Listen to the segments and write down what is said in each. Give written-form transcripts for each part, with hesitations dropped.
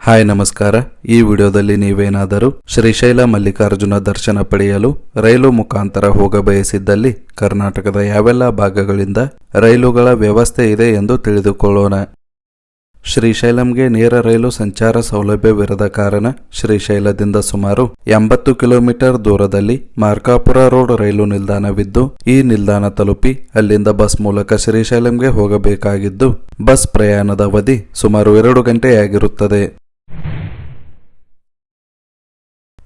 Hi ನಮಸ್ಕಾರ. ಈ ವಿಡಿಯೋದಲ್ಲಿ ನೀವೇನಾದರೂ ಶ್ರೀಶೈಲ ಮಲ್ಲಿಕಾರ್ಜುನ ದರ್ಶನ ಪಡೆಯಲು ರೈಲು ಮುಖಾಂತರ ಹೋಗ ಬಯಸಿದ್ದಲ್ಲಿ ಕರ್ನಾಟಕದ ಯಾವೆಲ್ಲ ಭಾಗಗಳಿಂದ ರೈಲುಗಳ ವ್ಯವಸ್ಥೆ ಇದೆ ಎಂದು ತಿಳಿದುಕೊಳ್ಳೋಣ. ಶ್ರೀಶೈಲಂಗೆ ನೇರ ರೈಲು ಸಂಚಾರ ಸೌಲಭ್ಯವಿರದ ಕಾರಣ ಶ್ರೀಶೈಲದಿಂದ ಸುಮಾರು 80 ಕಿಲೋಮೀಟರ್ ದೂರದಲ್ಲಿ ಮಾರ್ಕಾಪುರ ರೋಡ್ ರೈಲು ನಿಲ್ದಾಣವಿದ್ದು, ಈ ನಿಲ್ದಾಣ ತಲುಪಿ ಅಲ್ಲಿಂದ ಬಸ್ ಮೂಲಕ ಶ್ರೀಶೈಲಂಗೆ ಹೋಗಬೇಕಾಗಿದ್ದು, ಬಸ್ ಪ್ರಯಾಣದ ಅವಧಿ ಸುಮಾರು 2 ಗಂಟೆಯಾಗಿರುತ್ತದೆ.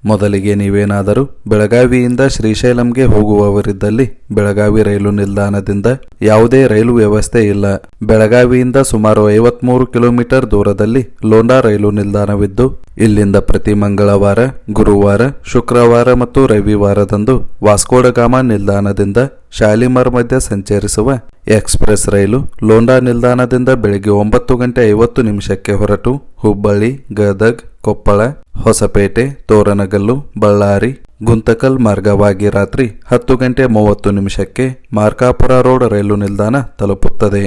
ಮೊದಲಿಗೆ ನೀವೇನಾದರೂ ಬೆಳಗಾವಿಯಿಂದ ಶ್ರೀಶೈಲಂಗೆ ಹೋಗುವವರಿದ್ದಲ್ಲಿ ಬೆಳಗಾವಿ ರೈಲು ನಿಲ್ದಾಣದಿಂದ ಯಾವುದೇ ರೈಲು ವ್ಯವಸ್ಥೆ ಇಲ್ಲ. ಬೆಳಗಾವಿಯಿಂದ ಸುಮಾರು 53 ಕಿಲೋಮೀಟರ್ ದೂರದಲ್ಲಿ ಲೋಂಡಾ ರೈಲು ನಿಲ್ದಾಣವಿದ್ದು, ಇಲ್ಲಿಂದ ಪ್ರತಿ ಮಂಗಳವಾರ, ಗುರುವಾರ, ಶುಕ್ರವಾರ ಮತ್ತು ರವಿವಾರದಂದು ವಾಸ್ಕೋಡಗಾಮ ನಿಲ್ದಾಣದಿಂದ ಶಾಲಿಮರ್ ಮಧ್ಯೆ ಸಂಚರಿಸುವ ಎಕ್ಸ್ಪ್ರೆಸ್ ರೈಲು ಲೋಂಡಾ ನಿಲ್ದಾಣದಿಂದ ಬೆಳಿಗ್ಗೆ 9:50 ಹೊರಟು ಹುಬ್ಬಳ್ಳಿ, ಗದಗ್, ಕೊಪ್ಪಳ, ಹೊಸಪೇಟೆ, ತೋರಣಗಲ್ಲು, ಬಳ್ಳಾರಿ, ಗುಂತಕಲ್ ಮಾರ್ಗವಾಗಿ ರಾತ್ರಿ 10:30 ಮಾರ್ಕಾಪುರ ರೋಡ್ ರೈಲು ನಿಲ್ದಾಣ ತಲುಪುತ್ತದೆ.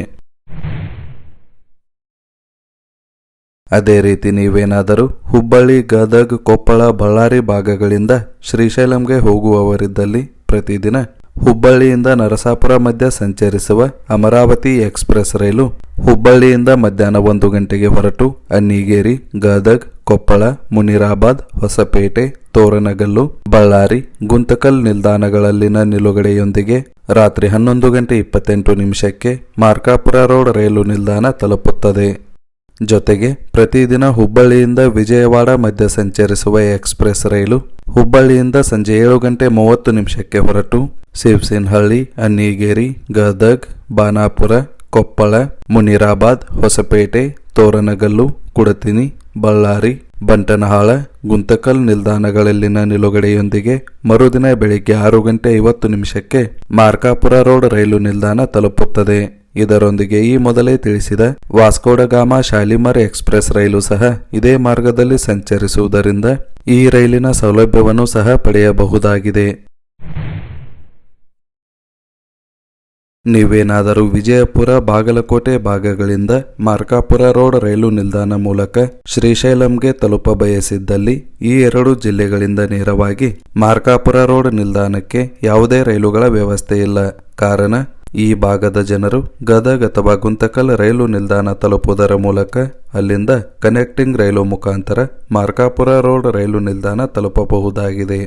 ಅದೇ ರೀತಿ ನೀವೇನಾದರೂ ಹುಬ್ಬಳ್ಳಿ, ಗದಗ್, ಕೊಪ್ಪಳ, ಬಳ್ಳಾರಿ ಭಾಗಗಳಿಂದ ಶ್ರೀಶೈಲಂಗೆ ಹೋಗುವವರಿದ್ದಲ್ಲಿ ಪ್ರತಿದಿನ ಹುಬ್ಬಳ್ಳಿಯಿಂದ ನರಸಾಪುರ ಮಧ್ಯೆ ಸಂಚರಿಸುವ ಅಮರಾವತಿ ಎಕ್ಸ್ಪ್ರೆಸ್ ರೈಲು ಹುಬ್ಬಳ್ಳಿಯಿಂದ ಮಧ್ಯಾಹ್ನ 1 ಗಂಟೆಗೆ ಹೊರಟು ಅನ್ನಿಗೇರಿ, ಗದಗ್, ಕೊಪ್ಪಳ, ಮುನಿರಾಬಾದ್, ಹೊಸಪೇಟೆ, ತೋರಣಗಲ್ಲು, ಬಳ್ಳಾರಿ, ಗುಂತಕಲ್ ನಿಲ್ದಾಣಗಳಲ್ಲಿನ ನಿಲುಗಡೆಯೊಂದಿಗೆ ರಾತ್ರಿ 11:28 ಮಾರ್ಕಾಪುರ ರೋಡ್ ರೈಲು ನಿಲ್ದಾಣ ತಲುಪುತ್ತದೆ. ಜೊತೆಗೆ ಪ್ರತಿದಿನ ಹುಬ್ಬಳ್ಳಿಯಿಂದ ವಿಜಯವಾಡ ಮಧ್ಯೆ ಸಂಚರಿಸುವ ಎಕ್ಸ್ಪ್ರೆಸ್ ರೈಲು ಹುಬ್ಬಳ್ಳಿಯಿಂದ ಸಂಜೆ 7:30 ಹೊರಟು ಶಿವಸಿನಹಳ್ಳಿ, ಅನ್ನಿಗೇರಿ, ಗದಗ್, ಬಾನಾಪುರ, ಕೊಪ್ಪಳ, ಮುನಿರಾಬಾದ್, ಹೊಸಪೇಟೆ, ತೋರಣಗಲ್ಲು, ಕುಡತಿನಿ, ಬಳ್ಳಾರಿ, ಬಂಟನಹಾಳ, ಗುಂತಕಲ್ ನಿಲ್ದಾಣಗಳಲ್ಲಿನ ನಿಲುಗಡೆಯೊಂದಿಗೆ ಮರುದಿನ ಬೆಳಿಗ್ಗೆ 6:50 ಮಾರ್ಕಾಪುರ ರೋಡ್ ರೈಲು ನಿಲ್ದಾಣ ತಲುಪುತ್ತದೆ. ಇದರೊಂದಿಗೆ ಈ ಮೊದಲೇ ತಿಳಿಸಿದ ವಾಸ್ಕೋಡಗಾಮ ಶಾಲಿಮರ್ ಎಕ್ಸ್ಪ್ರೆಸ್ ರೈಲು ಸಹ ಇದೇ ಮಾರ್ಗದಲ್ಲಿ ಸಂಚರಿಸುವುದರಿಂದ ಈ ರೈಲಿನ ಸೌಲಭ್ಯವನ್ನು ಸಹ ಪಡೆಯಬಹುದಾಗಿದೆ. ನೀವೇನಾದರೂ ವಿಜಯಪುರ, ಬಾಗಲಕೋಟೆ ಭಾಗಗಳಿಂದ ಮಾರ್ಕಾಪುರ ರೋಡ್ ರೈಲು ನಿಲ್ದಾಣ ಮೂಲಕ ಶ್ರೀಶೈಲಂಗೆ ತಲುಪ ಬಯಸಿದ್ದಲ್ಲಿ ಈ 2 ಜಿಲ್ಲೆಗಳಿಂದ ನೇರವಾಗಿ ಮಾರ್ಕಾಪುರ ರೋಡ್ ನಿಲ್ದಾಣಕ್ಕೆ ಯಾವುದೇ ರೈಲುಗಳ ವ್ಯವಸ್ಥೆ ಇಲ್ಲ. ಕಾರಣ, ಈ ಭಾಗದ ಜನರು ಗದಗ್ ಅಥವಾ ಗುಂತಕಲ್ ರೈಲು ನಿಲ್ದಾಣ ತಲುಪುವುದರ ಮೂಲಕ ಅಲ್ಲಿಂದ ಕನೆಕ್ಟಿಂಗ್ ರೈಲು ಮುಖಾಂತರ ಮಾರ್ಕಾಪುರ ರೋಡ್ ರೈಲು ನಿಲ್ದಾಣ ತಲುಪಬಹುದಾಗಿದೆ.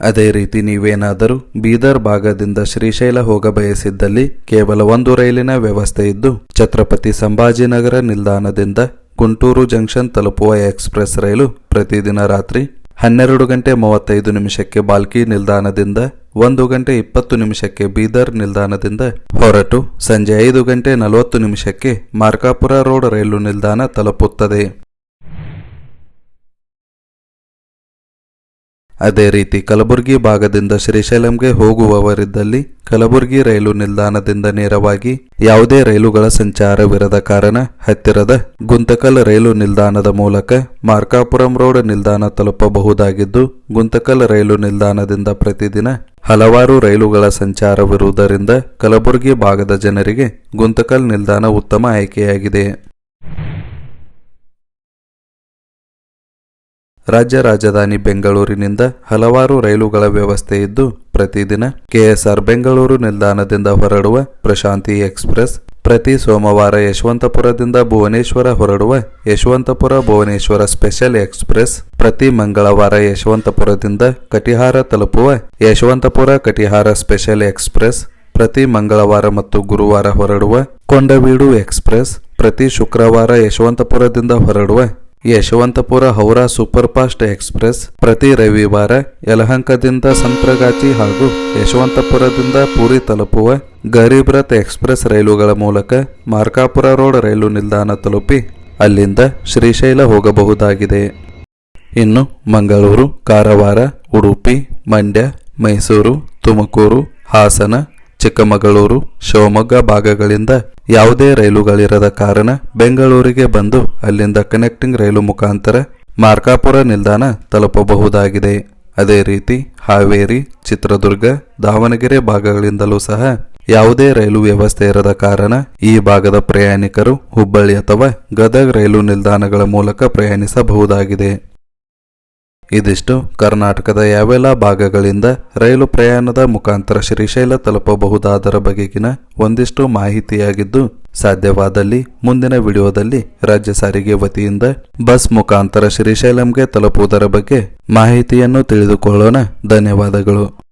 ಅದೇ ರೀತಿ ನೀವೇನಾದರೂ ಬೀದರ್ ಭಾಗದಿಂದ ಶ್ರೀಶೈಲ ಹೋಗ ಬಯಸಿದ್ದಲ್ಲಿ ಕೇವಲ 1 ರೈಲಿನ ವ್ಯವಸ್ಥೆ ಇದ್ದು, ಛತ್ರಪತಿ ಸಂಭಾಜಿನಗರ ನಿಲ್ದಾಣದಿಂದ ಗುಂಟೂರು ಜಂಕ್ಷನ್ ತಲುಪುವ ಎಕ್ಸ್ಪ್ರೆಸ್ ರೈಲು ಪ್ರತಿದಿನ ರಾತ್ರಿ 12:35 ಬಾಲ್ಕಿ ನಿಲ್ದಾಣದಿಂದ 1:20 ಬೀದರ್ ನಿಲ್ದಾಣದಿಂದ ಹೊರಟು ಸಂಜೆ 5:40 ಮಾರ್ಕಾಪುರ ರೋಡ್ ರೈಲು ನಿಲ್ದಾಣ ತಲುಪುತ್ತದೆ. ಅದೇ ರೀತಿ ಕಲಬುರಗಿ ಭಾಗದಿಂದ ಶ್ರೀಶೈಲಂಗೆ ಹೋಗುವವರಿದ್ದಲ್ಲಿ ಕಲಬುರಗಿ ರೈಲು ನಿಲ್ದಾಣದಿಂದ ನೇರವಾಗಿ ಯಾವುದೇ ರೈಲುಗಳ ಸಂಚಾರವಿರದ ಕಾರಣ ಹತ್ತಿರದ ಗುಂತಕಲ್ ರೈಲು ನಿಲ್ದಾಣದ ಮೂಲಕ ಮಾರ್ಕಾಪುರಂ ರೋಡ್ ನಿಲ್ದಾಣ ತಲುಪಬಹುದಾಗಿದ್ದು, ಗುಂತಕಲ್ ರೈಲು ನಿಲ್ದಾಣದಿಂದ ಪ್ರತಿದಿನ ಹಲವಾರು ರೈಲುಗಳ ಸಂಚಾರವಿರುವುದರಿಂದ ಕಲಬುರಗಿ ಭಾಗದ ಜನರಿಗೆ ಗುಂತಕಲ್ ನಿಲ್ದಾಣ ಉತ್ತಮ ಆಯ್ಕೆಯಾಗಿದೆ. ರಾಜ್ಯ ರಾಜಧಾನಿ ಬೆಂಗಳೂರಿನಿಂದ ಹಲವಾರು ರೈಲುಗಳ ವ್ಯವಸ್ಥೆ ಇದ್ದು, ಪ್ರತಿದಿನ ಕೆಎಸ್ಆರ್ ಬೆಂಗಳೂರು ನಿಲ್ದಾಣದಿಂದ ಹೊರಡುವ ಪ್ರಶಾಂತಿ ಎಕ್ಸ್ಪ್ರೆಸ್, ಪ್ರತಿ ಸೋಮವಾರ ಯಶವಂತಪುರದಿಂದ ಭುವನೇಶ್ವರ ಹೊರಡುವ ಯಶವಂತಪುರ ಭುವನೇಶ್ವರ ಸ್ಪೆಷಲ್ ಎಕ್ಸ್ಪ್ರೆಸ್, ಪ್ರತಿ ಮಂಗಳವಾರ ಯಶವಂತಪುರದಿಂದ ಕಟಿಹಾರ ತಲುಪುವ ಯಶವಂತಪುರ ಕಟಿಹಾರ ಸ್ಪೆಷಲ್ ಎಕ್ಸ್ಪ್ರೆಸ್, ಪ್ರತಿ ಮಂಗಳವಾರ ಮತ್ತು ಗುರುವಾರ ಹೊರಡುವ ಕೊಂಡವೀಡು ಎಕ್ಸ್ಪ್ರೆಸ್, ಪ್ರತಿ ಶುಕ್ರವಾರ ಯಶವಂತಪುರದಿಂದ ಹೊರಡುವ Yeshwantpur Howrah super fast express, ಪ್ರತಿ ರವಿವಾರ ಯಲಹಂಕದಿಂದ ಸಂತ್ರಗಾಚಿ ಹಾಗೂ ಯಶವಂತಪುರದಿಂದ ಪುರಿ ತಲುಪುವ ಗರೀಬ್ ರಥ್ ಎಕ್ಸ್ಪ್ರೆಸ್ ರೈಲುಗಳ ಮೂಲಕ ಮಾರ್ಕಾಪುರ ರೋಡ್ ರೈಲು ನಿಲ್ದಾಣ ತಲುಪಿ ಅಲ್ಲಿಂದ ಶ್ರೀಶೈಲ ಹೋಗಬಹುದಾಗಿದೆ. ಇನ್ನು ಮಂಗಳೂರು, ಕಾರವಾರ, ಉಡುಪಿ, ಮಂಡ್ಯ, ಮೈಸೂರು, ತುಮಕೂರು, ಹಾಸನ, ಚಿಕ್ಕಮಗಳೂರು, ಶಿವಮೊಗ್ಗ ಭಾಗಗಳಿಂದ ಯಾವುದೇ ರೈಲುಗಳಿರದ ಕಾರಣ ಬೆಂಗಳೂರಿಗೆ ಬಂದು ಅಲ್ಲಿಂದ ಕನೆಕ್ಟಿಂಗ್ ರೈಲು ಮುಖಾಂತರ ಮಾರ್ಕಾಪುರ ನಿಲ್ದಾಣ ತಲುಪಬಹುದಾಗಿದೆ. ಅದೇ ರೀತಿ ಹಾವೇರಿ, ಚಿತ್ರದುರ್ಗ, ದಾವಣಗೆರೆ ಭಾಗಗಳಿಂದಲೂ ಸಹ ಯಾವುದೇ ರೈಲು ವ್ಯವಸ್ಥೆ ಇರದ ಕಾರಣ ಈ ಭಾಗದ ಪ್ರಯಾಣಿಕರು ಹುಬ್ಬಳ್ಳಿ ಅಥವಾ ಗದಗ ರೈಲು ನಿಲ್ದಾಣಗಳ ಮೂಲಕ ಪ್ರಯಾಣಿಸಬಹುದಾಗಿದೆ. ಇದಿಷ್ಟು ಕರ್ನಾಟಕದ ಯಾವೆಲ್ಲ ಭಾಗಗಳಿಂದ ರೈಲು ಪ್ರಯಾಣದ ಮುಖಾಂತರ ಶ್ರೀಶೈಲ ತಲುಪಬಹುದಾದರ ಬಗೆಗಿನ ಒಂದಿಷ್ಟು ಮಾಹಿತಿಯಾಗಿದ್ದು, ಸಾಧ್ಯವಾದಲ್ಲಿ ಮುಂದಿನ ವಿಡಿಯೋದಲ್ಲಿ ರಾಜ್ಯ ಸಾರಿಗೆ ವತಿಯಿಂದ ಬಸ್ ಮುಖಾಂತರ ಶ್ರೀಶೈಲಂಗೆ ತಲುಪುವುದರ ಬಗ್ಗೆ ಮಾಹಿತಿಯನ್ನು ತಿಳಿದುಕೊಳ್ಳೋಣ. ಧನ್ಯವಾದಗಳು.